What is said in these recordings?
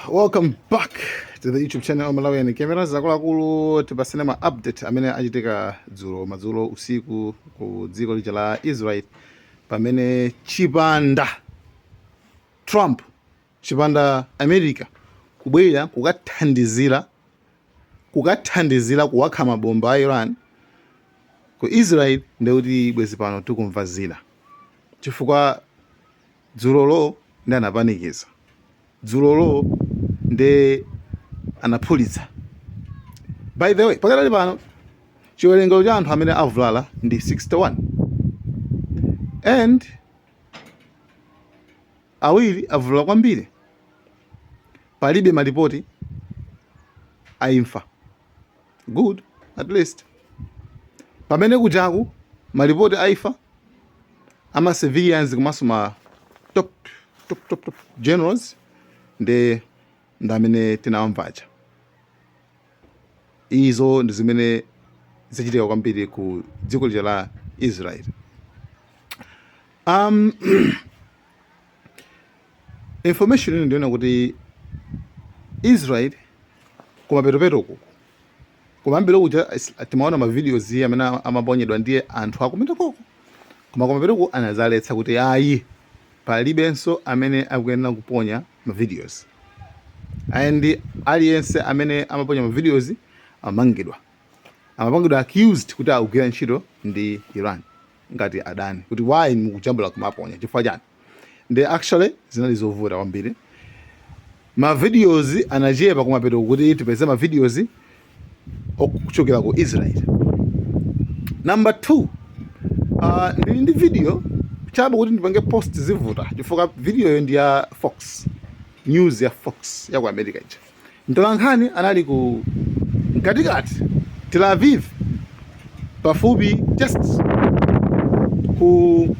Welcome back to the YouTube channel Malawian Camera zakuluakulu tipasene ma update amene achitika madzulo usiku ku dziko lija la Israel pamene chipanda Trump chipanda America kubwera kukathandizira kuwakha mabomba a Iran ku Israel ndekuti bwezi pano tikumva zina chifukwa dzulolo ndi anapanikiza dzulolo nde anaphulitsa. By the way, pakadali pano chiwerengero cha anthu amene avulala ndi 61 and awiri avulala kwambiri, palibe malipoti aimfa. Good, at least. Pamene kujaku malipoti aifa ama civilians komanso ma top generals ndamene tinawamvacha. Izo ndi zimene zachitika kwambiri ku dziko lija la Israel. Information ino ndiona kuti Israel kumapetopetoko kumambiro kuja timaona ma videos amene amaponyedwa ndiye anthu akumeta koko, koma kumapetoko anazaletsa kuti ayi palibenso amene akuyenera kuponya ma videos and aliyense amene amaponya ma videos amapangidwa accused kuti akugwira ntchito ndi Iran ngati adani, kuti why mukujambula kumaponya chifukwa chani. Ndi actually zinali zovuta kwambiri, ma videos anachepa kumapeto kuti tipeze ma videos okuchokera ku Israel. Number 2, ndili ndi video chaba kuti ndipange post zivuta chifukwa video yo ndi ya Fox News ya Fox ya ku America ija. Mtolankhani anali ku mkatikati Tel Aviv pafupi just ku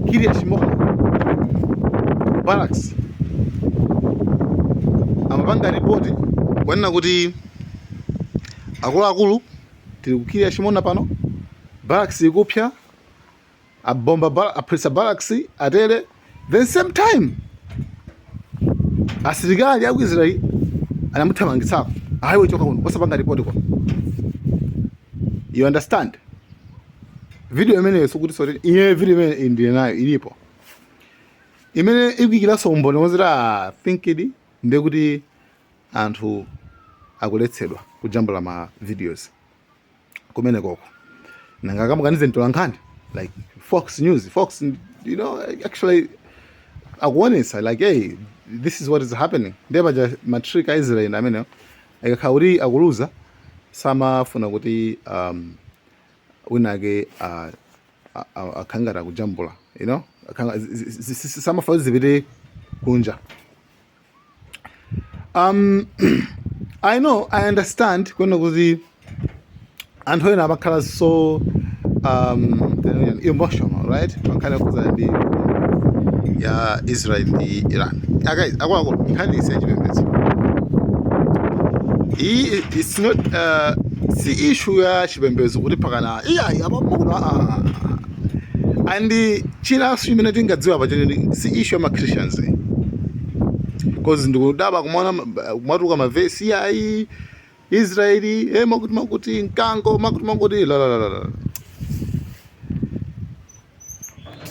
Kiryat Shimona barracks amapanga ripoti kwanena kuti akuluakulu tiri ku Kiryat Shimona pano, barracks ikupya, abomba apresa barracks atere, then same time asilikali aku Israel anamuthamangitsako ayiwe choka kuno osapanga ripoti kwa. You understand? Video imene sokuti sorry iye video imene ndi nayo ilipo imene ikukira sombone wozira thinkidi ndekuti anthu akuletsedwa kujambula ma videos kumene koko nanga kamukanize mtolankhani like Fox News, Fox, you know, actually akuonesa like hey, this is what is happening. Ndebaja matrick Israel amene akakhauri akuluza samafuna kuti winake akhangara kujambula, you know, samafa zibiri kunja. I know, I understand kuna kuti anthu ena amakhala so emotional, right? Makhala kuza ndi ya Israel ndi Iran. Guys, akwa nkhani isechipembedzo. It's not the issue ya chipembedzo kuti pakana iya abamukuno and china swimene tingadziwa pachene si issue ya Christians, because ndikudaba kumatuka mavesi yayi Israeli makuti nkango makuti la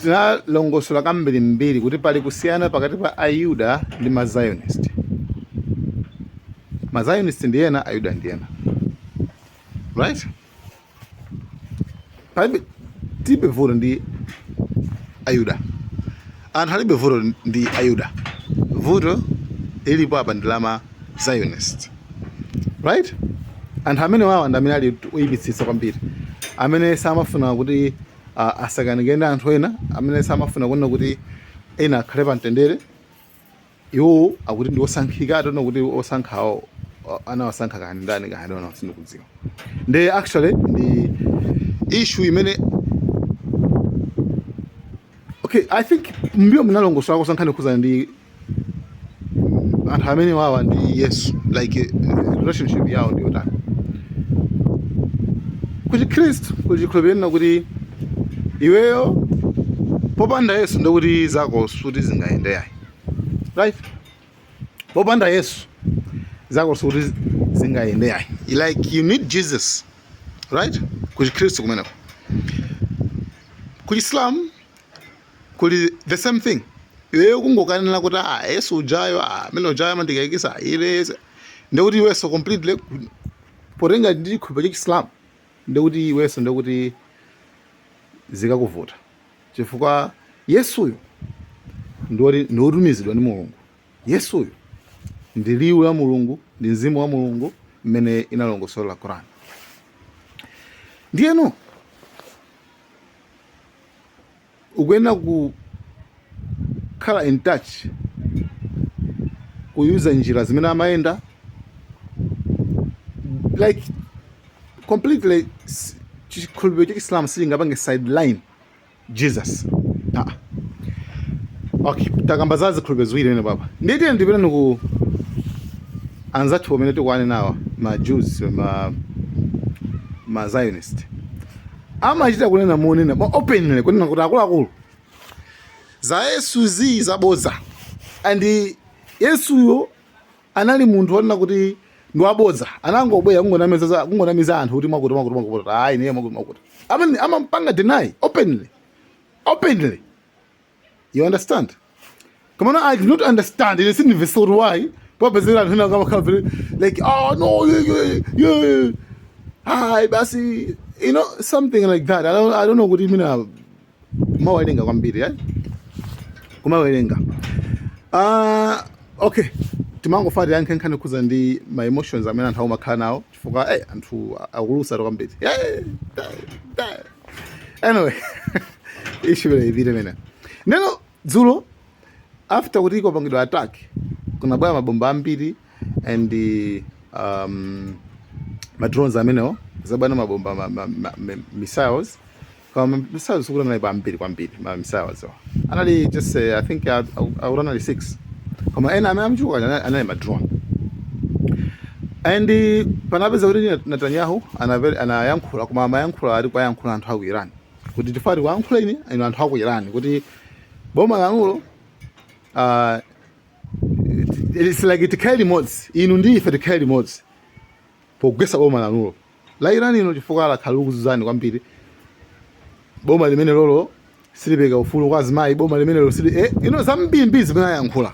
tinalongosola kambiri kuti pali kusiyana pakati pa Ayuda ndi ma Zionist. Ma Zionist ndi ena, Ayuda ndi ena, right? Palibe tibe vuto ndi Ayuda, anthu alibe vuto ndi Ayuda, vuto ilipo apa ndi lama Zionist, right? Anthu amene wawa ndi amene ali uyipitsitsa kwambiri, amene samafuna kuti asakanikende anthu ena, amene samafuna kuona kuti ena akhale pa mtendere. Iwo akuti ndi osankhika, atona kuti osankhawo anawasankha kani ndani kani ona sindikudziwa. Ndi actually ndi issue imene okay, I think mbio mnalongosola kusankhani kuza ndi anthu amene wawa ndi Yesu, like relationship yawo ndi yotani kuti Kristu kuchikhulupirira kuti iweyo popanda Yesu ndikuti zako suti zingayende yayi, right? Popanda Yesu zako suti zingayende yayi. Like you need Jesus, right? Kuchikristu kumeneko, kuchislam kuli the same thing. Iweyo kungokanena kuti Yesu ujayo amene ujayo mandikayikisa ile ndikuti iweso completely potenga ndi chikhulupiriro cha Islam ndikuti iweso ndikuti zikakuvuta chifukwa Yesuyo ndi otumizidwa ndi Mulungu. Yesuyo ndi liwu la Mulungu, ndi mzimu wa Mulungu mmene inalongosola Quran. Ndiyeno ukuyenera kukhala in touch, kuyuza njira zimene amayenda, like completely chikhulupiriro cha Islam silingapange sideline Jesus. Okay, takamba za zikhulupiriro ziwiri ene baba. Ndiyeti ndipita niku anzathu pamene tikwane nawa ma Jews ma Zionist. Amachita kunena monena openly kunena kuti akuluakulu za Yesu zabodza. And Yesuyo anali munthu wonena kuti ndi wabodza. Anangobwera kungonamiza anthu kuti mwakuti hayi niye mwakuti. Amampanga deny openly. You understand? Come on, I do not understand. It isn't invested why. But like, oh no, yeah. Hi, basi, you know, something like that. I don't know what you mean. Mawalenga kwambiri, eh? Kumawalenga. Okay. Timango fadi yanke nkane kuza ndi my emotions amena nthawu makhala nawo chifukwa anthu akulusa kwambiri. Anyway, ishibele ibire mena. Neno dzulo after kuti ikopangidwa attack kunabwera mabomba ambiri and ma drones amenewo zabana mabomba missiles kama missiles kula na ambiri kwambiri ma missiles anali just I think around 6 kama ena amamchuka anali ma drone and panapeza kuti Netanyahu anayankhula koma amayankhula ali kwa yankhula anthu aku Iran kuti tifati kuyankhula ini ino anthu aku Iran kuti boma lanulo it's like itikali mods inu ndi ife tikali mods pogwesa boma lanulo la Iran ino chifukwa la khalu kuzuzani kwambiri boma limene lolo silipeka ufulu kwa zimayi boma limene lolo sili zambiri zimene ayankhula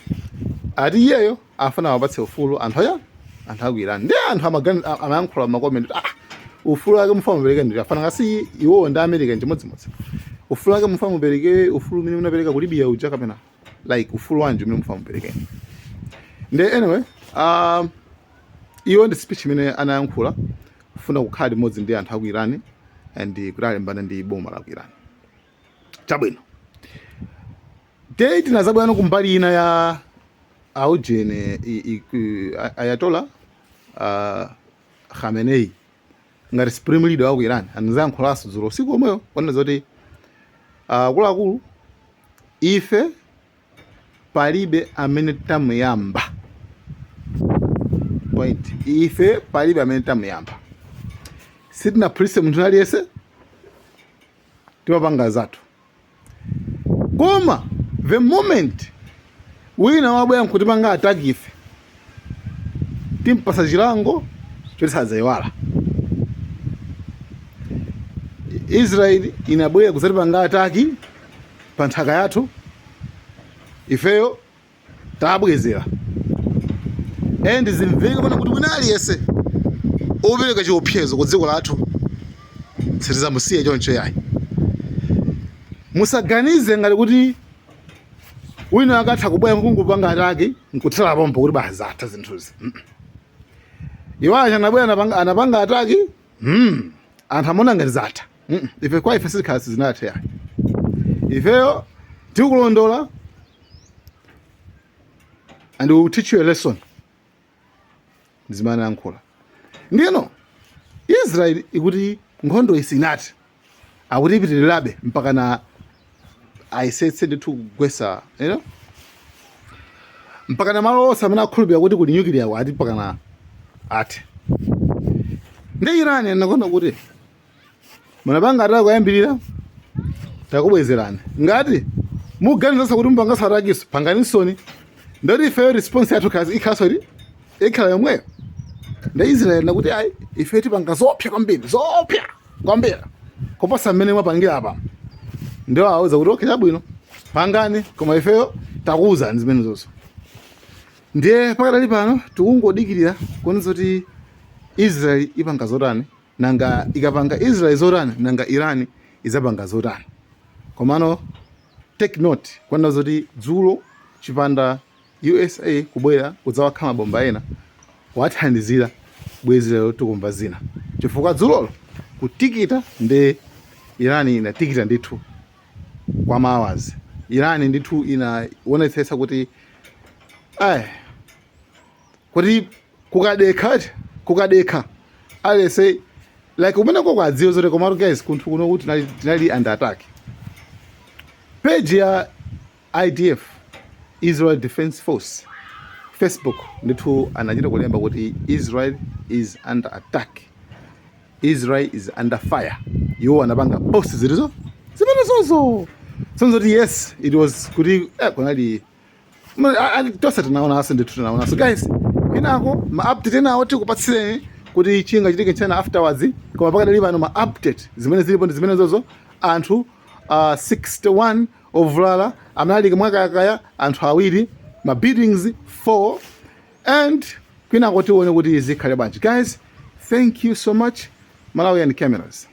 ati iyeyo afuna wapatse ufulu anthu aku Iran ndi anthu amayankhula makomenti ufulu wake mufano mupereke ndi afana ngasi iwo ndi America njimodzimodzi ufulu wake mufano mupereke ufulu mene munapereka ku Libya uja kapena like ufulu wanje mene mufano mupereke nde anyway iwo ndi speech mene anayankhula kufuna kukhala limodzi ndi anthu aku Iran and kulalimbana ndi boma la ku Iran chabwino date nazabwana kumbali ina ya aujene Ayatollah Khamenei ngati supreme leader wa ku Iran anayankhulaso dzulo usiku omweyo kuona zoti akuluakulu ife palibe amene tamuyamba point ife palibe amene tamuyamba sitina prise munthu aliyese timapanga zathu koma the moment wina wabwera nkuti panga attack ife timpasa chilango choti sadzayiwala. Israel inabwera kuzati panga ataki pa nthaka yathu ifeyo tabwezera and zimveka pana kuti wina aliyese opereka chiopsezo ku dziko lathu sitizamusiya choncho yayi. Musaganize ngati kuti wina akatha kubwera nkungupanga ataki nkuthera pompo kuti bazatha zinthuzi. Iwacha anabwera ataki anthu amona ngati zatha. Ife kwa ife sikhala sizinathe yayi. Ifeyo tikulondola and we will teach you a lesson. Ndizimana yankhula. Ndiyeno Israel ikuti nkhondo isinati akuti ipitirirabe mpaka na ayisetse ndithu kugwesa, you know, mpaka na malo onse amene akhulupirira kuti kuli nuclear ati mpaka na ati. Ndi Iran anakonda kuti munapanga ataki kuyambirira takubwezerani ngati muganiza kuti mbangasarakiso panganisoni ndoti ifeyo response yathu kazi ikhasori ikhala yomweyo nda Israel nakuti ayi ife tipanga zopya kwambiri kopasa mmene mwapangira apa ndio awuza kuti okay chabwino pangani koma ifeyo takuwuzani zimene zonso ndiye pakadali pano tikungodikirira kuona kuti Israel ipanga zotani nanga ikapanga Israel zotani nanga Iran izapanga zotani komano take note kwanda zoti dzulo chipanda USA kubwera kudzawakha mabomba ena wathandizira bwezi lero tikumva zina chifukwa dzulolo kutikita ndi Iran inatikita ndithu kwa mawazi Iran ndithu inaonetsetsa kuti kuti kukadekha alese like umene kwadziwa zote komaro guys kunthu kuno kuti tinali under attack page ya IDF Israel Defense Force Facebook ndithu anachita kulemba kuti Israel is under attack, Israel is under fire. Iwo anapanga post zilizo zimene zozo sonzoti yes it was kuti kunali tosa tinaona asa ndithu tinaona. So guys inako ma update nawo tikupatsireni kuti chinga chitike chana afterwards koma pakadali pano ma update zimene zilipo ndi zimene zozo anthu 61 ovulala amali kamwakaya anthu awiri ma beatings 4 and kwina kuti uone kuti zikhale bwanji. Guys, thank you so much. Malawian Cameras.